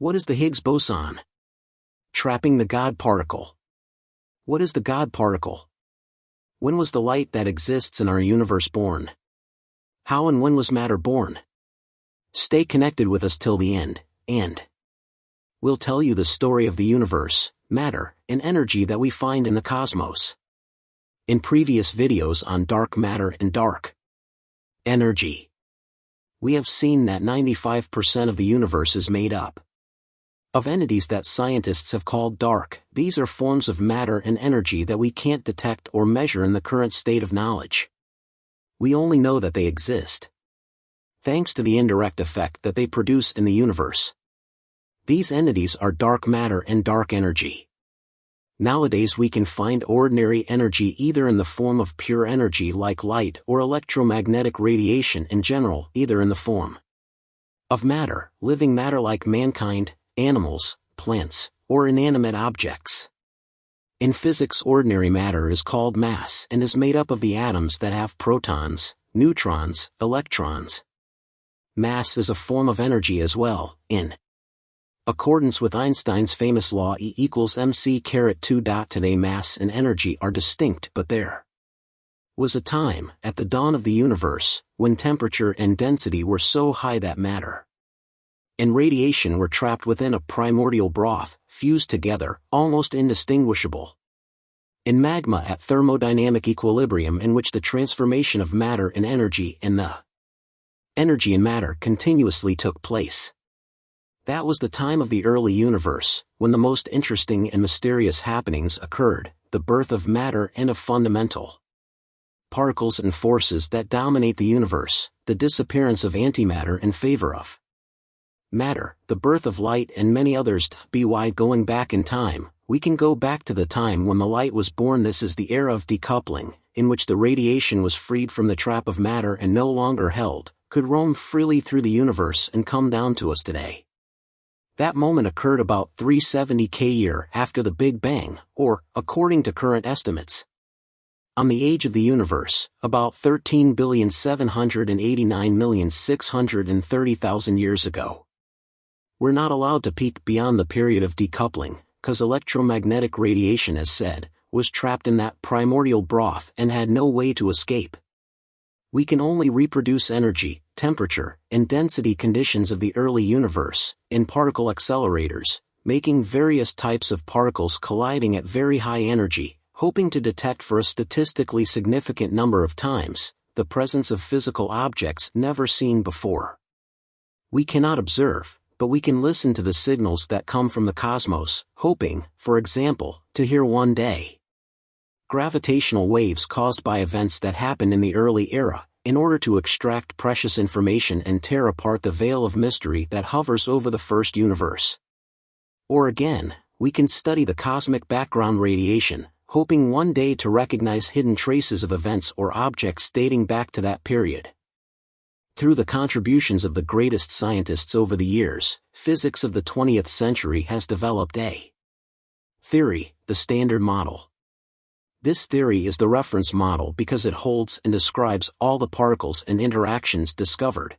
What is the Higgs boson? Trapping the God particle. What is the God particle? When was the light that exists in our universe born? How and when was matter born? Stay connected with us till the end, and we'll tell you the story of the universe, matter, and energy that we find in the cosmos. In previous videos on dark matter and dark energy, we have seen that 95% of the universe is made up of entities that scientists have called dark. These are forms of matter and energy that we can't detect or measure in the current state of knowledge. We only know that they exist, thanks to the indirect effect that they produce in the universe. These entities are dark matter and dark energy. Nowadays we can find ordinary energy either in the form of pure energy like light or electromagnetic radiation in general, either in the form of matter, living matter like mankind, animals, plants, or inanimate objects. In physics, ordinary matter is called mass and is made up of the atoms that have protons, neutrons, electrons. Mass is a form of energy as well, in accordance with Einstein's famous law E equals mc²2. Today mass and energy are distinct, but there was a time, at the dawn of the universe, when temperature and density were so high that matter and radiation were trapped within a primordial broth, fused together, almost indistinguishable in magma at thermodynamic equilibrium, in which the transformation of matter and energy and the energy in matter continuously took place. That was the time of the early universe, when the most interesting and mysterious happenings occurred, the birth of matter and of fundamental particles and forces that dominate the universe, the disappearance of antimatter in favor of matter, the birth of light, and many others. Going back in time, we can go back to the time when the light was born. This is the era of decoupling, in which the radiation was freed from the trap of matter and no longer held, could roam freely through the universe and come down to us today. That moment occurred about 370k year after the Big Bang, or, according to current estimates, on the age of the universe, about 13,789,630,000 years ago. We're not allowed to peek beyond the period of decoupling, cause electromagnetic radiation, as said, was trapped in that primordial broth and had no way to escape. We can only reproduce energy, temperature, and density conditions of the early universe, in particle accelerators, making various types of particles colliding at very high energy, hoping to detect for a statistically significant number of times, the presence of physical objects never seen before. We cannot observe, but we can listen to the signals that come from the cosmos, hoping, for example, to hear one day gravitational waves caused by events that happened in the early era, in order to extract precious information and tear apart the veil of mystery that hovers over the first universe. Or again, we can study the cosmic background radiation, hoping one day to recognize hidden traces of events or objects dating back to that period. Through the contributions of the greatest scientists over the years, physics of the 20th century has developed a theory, the Standard Model. This theory is the reference model because it holds and describes all the particles and interactions discovered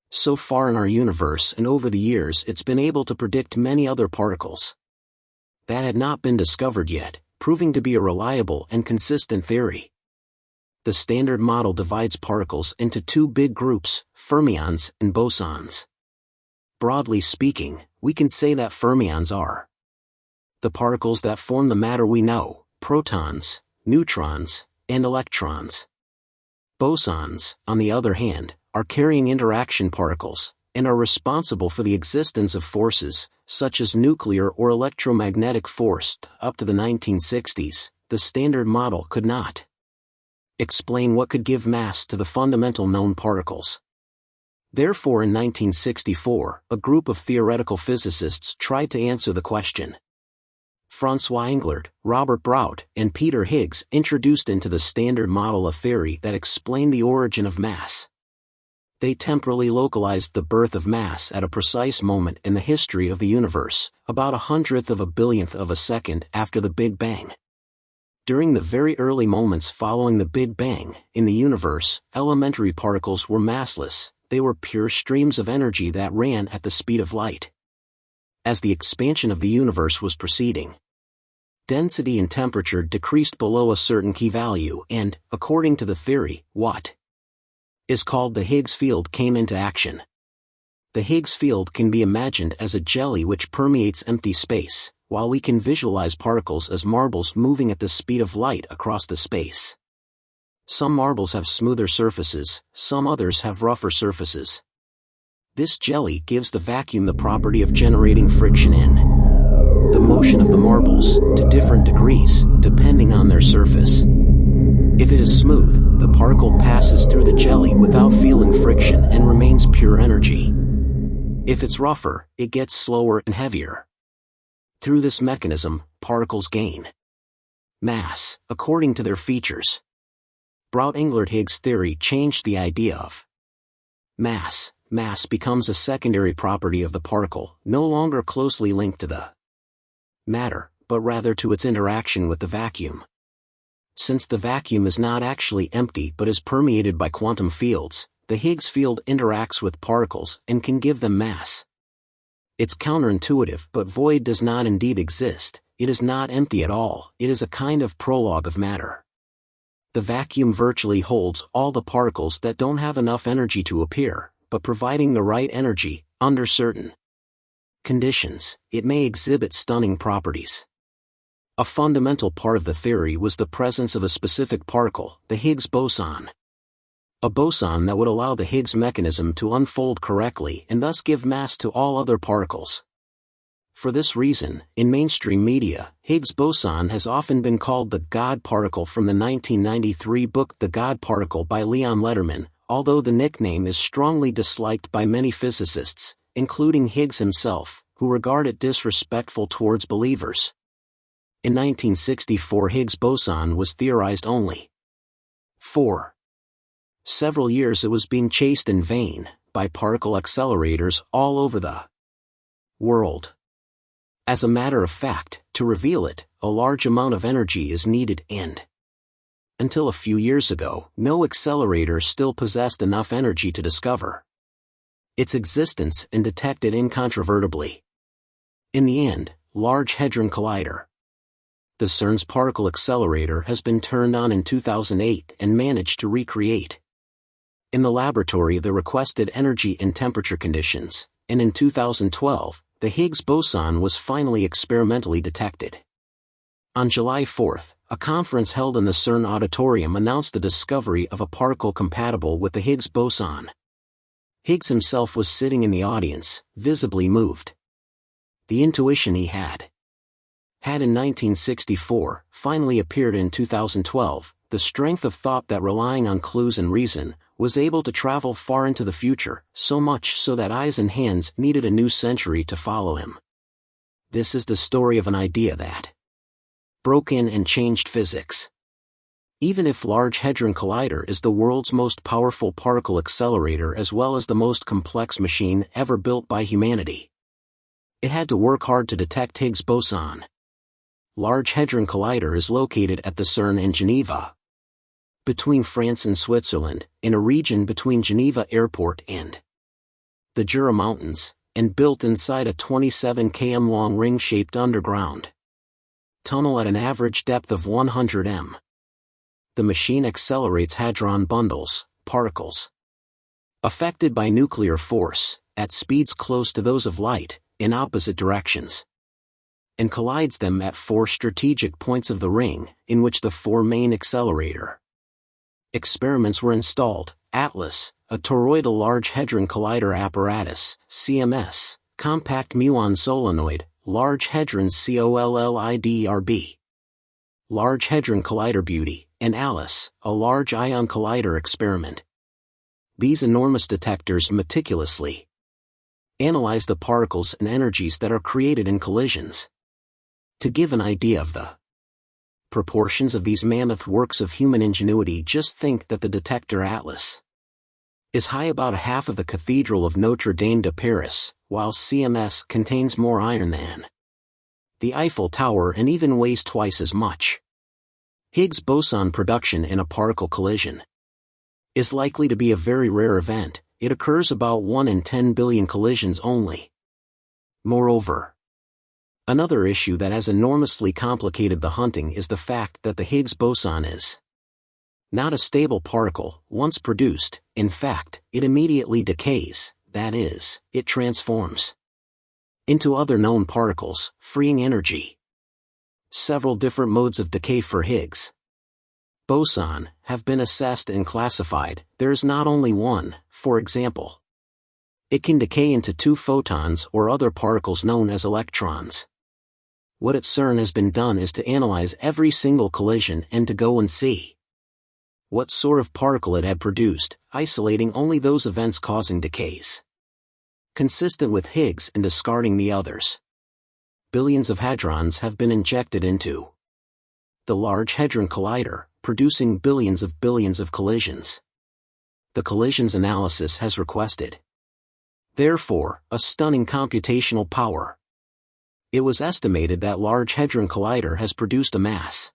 so far in our universe, and over the years it's been able to predict many other particles that had not been discovered yet, proving to be a reliable and consistent theory. The Standard Model divides particles into two big groups, fermions and bosons. Broadly speaking, we can say that fermions are the particles that form the matter we know, protons, neutrons, and electrons. Bosons, on the other hand, are carrying interaction particles, and are responsible for the existence of forces, such as nuclear or electromagnetic force. Up to the 1960s, the Standard Model could not explain what could give mass to the fundamental known particles. Therefore, in 1964, a group of theoretical physicists tried to answer the question. Francois Englert, Robert Brout, and Peter Higgs introduced into the Standard Model a theory that explained the origin of mass. They temporally localized the birth of mass at a precise moment in the history of the universe, about 1/100th of a billionth of a second after the Big Bang. During the very early moments following the Big Bang, in the universe, elementary particles were massless, they were pure streams of energy that ran at the speed of light. as the expansion of the universe was proceeding. Density and temperature decreased below a certain key value and, according to the theory, what is called the Higgs field came into action. The Higgs field can be imagined as a jelly which permeates empty space, while we can visualize particles as marbles moving at the speed of light across the space. Some marbles have smoother surfaces, some others have rougher surfaces. This jelly gives the vacuum the property of generating friction in the motion of the marbles, to different degrees, depending on their surface. If it is smooth, the particle passes through the jelly without feeling friction and remains pure energy. If it's rougher, it gets slower and heavier. Through this mechanism, particles gain mass, according to their features. Brout-Englert-Higgs theory changed the idea of mass. Mass becomes a secondary property of the particle, no longer closely linked to the matter, but rather to its interaction with the vacuum. Since the vacuum is not actually empty but is permeated by quantum fields, the Higgs field interacts with particles and can give them mass. It's counterintuitive, but void does not indeed exist. It is not empty at all, it is a kind of prologue of matter. The vacuum virtually holds all the particles that don't have enough energy to appear, but providing the right energy, under certain conditions, it may exhibit stunning properties. A fundamental part of the theory was the presence of a specific particle, the Higgs boson. A boson that would allow the Higgs mechanism to unfold correctly and thus give mass to all other particles. For this reason, in mainstream media, Higgs boson has often been called the God particle from the 1993 book The God Particle by Leon Lederman, although the nickname is strongly disliked by many physicists, including Higgs himself, who regard it disrespectful towards believers. In 1964, Higgs boson was theorized only. For several years it was being chased in vain by particle accelerators all over the world. As a matter of fact, to reveal it, a large amount of energy is needed and until a few years ago, no accelerator still possessed enough energy to discover its existence and detect it incontrovertibly. In the end, Large Hadron Collider, the CERN's particle accelerator, has been turned on in 2008 and managed to recreate in the laboratory the requested energy and temperature conditions, and in 2012, the Higgs boson was finally experimentally detected. On July 4, a conference held in the CERN auditorium announced the discovery of a particle compatible with the Higgs boson. Higgs himself was sitting in the audience, visibly moved. The intuition he had in 1964, finally appeared in 2012, the strength of thought that, relying on clues and reason, was able to travel far into the future, so much so that eyes and hands needed a new century to follow him. This is the story of an idea that broke in and changed physics. Even if Large Hadron Collider is the world's most powerful particle accelerator as well as the most complex machine ever built by humanity, it had to work hard to detect Higgs boson. Large Hadron Collider is located at the CERN in Geneva, between France and Switzerland, in a region between Geneva Airport and the Jura Mountains, and built inside a 27 km long ring-shaped underground tunnel at an average depth of 100 m. The machine accelerates hadron bundles, particles affected by nuclear force, at speeds close to those of light, in opposite directions, and collides them at 4 strategic points of the ring, in which the 4 main accelerator experiments were installed: ATLAS, a toroidal Large Hadron Collider apparatus; CMS, compact muon solenoid; Large Hadron COLLIDER, Large Hadron Collider Beauty; and ALICE, a large ion collider experiment. These enormous detectors meticulously analyze the particles and energies that are created in collisions. To give an idea of the proportions of these mammoth works of human ingenuity, just think that the detector ATLAS is high about half of the Cathedral of Notre Dame de Paris, while CMS contains more iron than the Eiffel Tower and even weighs twice as much. Higgs boson production in a particle collision is likely to be a very rare event. It occurs about 1 in 10 billion collisions only. Moreover, Another issue that has enormously complicated the hunting is the fact that the Higgs boson is not a stable particle. Once produced, in fact, it immediately decays, that is, it transforms into other known particles, freeing energy. Several different modes of decay for Higgs boson have been assessed and classified. There is not only one. For example, it can decay into 2 photons or other particles known as electrons. What at CERN has been done is to analyze every single collision and to go and see what sort of particle it had produced, isolating only those events causing decays consistent with Higgs and discarding the others. Billions of hadrons have been injected into the Large Hadron Collider, producing billions of collisions. The collisions analysis has requested, therefore, a stunning computational power. It was estimated that Large Hadron Collider has produced a mass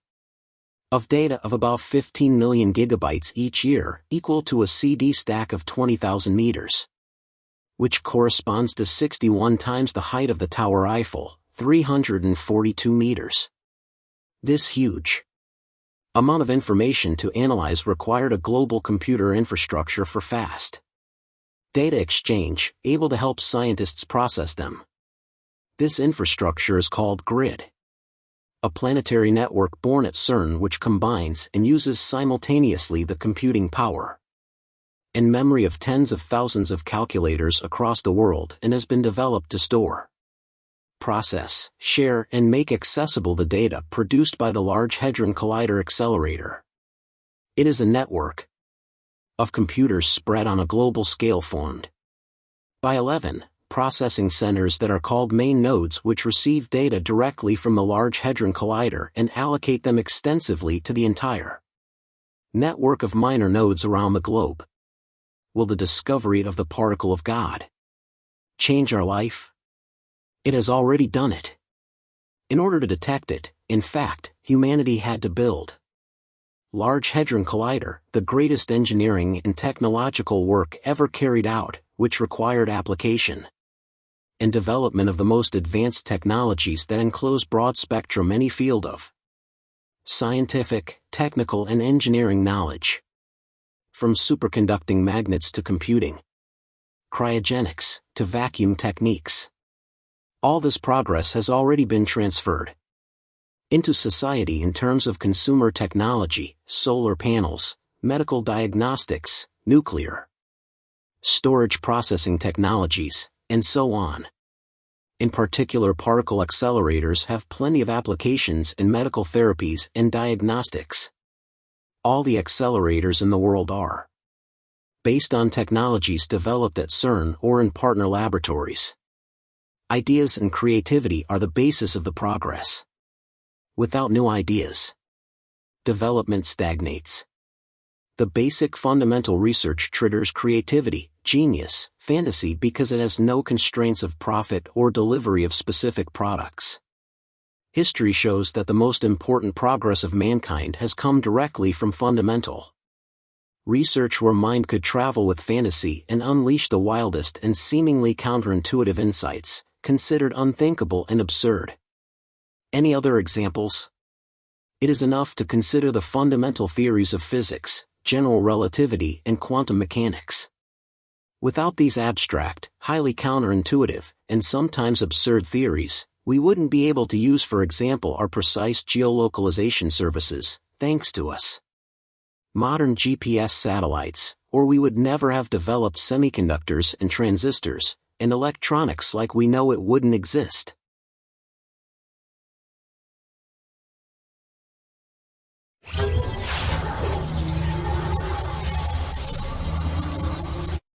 of data of about 15 million gigabytes each year, equal to a CD stack of 20,000 meters, which corresponds to 61 times the height of the Tower Eiffel, 342 meters. This huge amount of information to analyze required a global computer infrastructure for fast data exchange, able to help scientists process them. This infrastructure is called GRID, a planetary network born at CERN which combines and uses simultaneously the computing power and memory of tens of thousands of calculators across the world and has been developed to store, process, share and make accessible the data produced by the Large Hadron Collider accelerator. It is a network of computers spread on a global scale formed by 11 processing centers that are called main nodes, which receive data directly from the Large Hadron Collider and allocate them extensively to the entire network of minor nodes around the globe. Will the discovery of the particle of God change our life? It has already done it. In order to detect it, in fact, humanity had to build Large Hadron Collider, the greatest engineering and technological work ever carried out, which required application and development of the most advanced technologies that enclose broad spectrum any field of scientific, technical and engineering knowledge. From superconducting magnets to computing, cryogenics, to vacuum techniques. All this progress has already been transferred into society in terms of consumer technology, solar panels, medical diagnostics, nuclear storage processing technologies, and so on. In particular, particle accelerators have plenty of applications in medical therapies and diagnostics. All the accelerators in the world are based on technologies developed at CERN or in partner laboratories. Ideas and creativity are the basis of the progress. Without new ideas, development stagnates. The basic fundamental research triggers creativity, genius, fantasy because it has no constraints of profit or delivery of specific products. History shows that the most important progress of mankind has come directly from fundamental research where mind could travel with fantasy and unleash the wildest and seemingly counterintuitive insights, considered unthinkable and absurd. Any other examples? It is enough to consider the fundamental theories of physics, general relativity and quantum mechanics. Without these abstract, highly counterintuitive, and sometimes absurd theories, we wouldn't be able to use, for example, our precise geolocalization services, thanks to us modern GPS satellites, or we would never have developed semiconductors and transistors, and electronics like we know it wouldn't exist.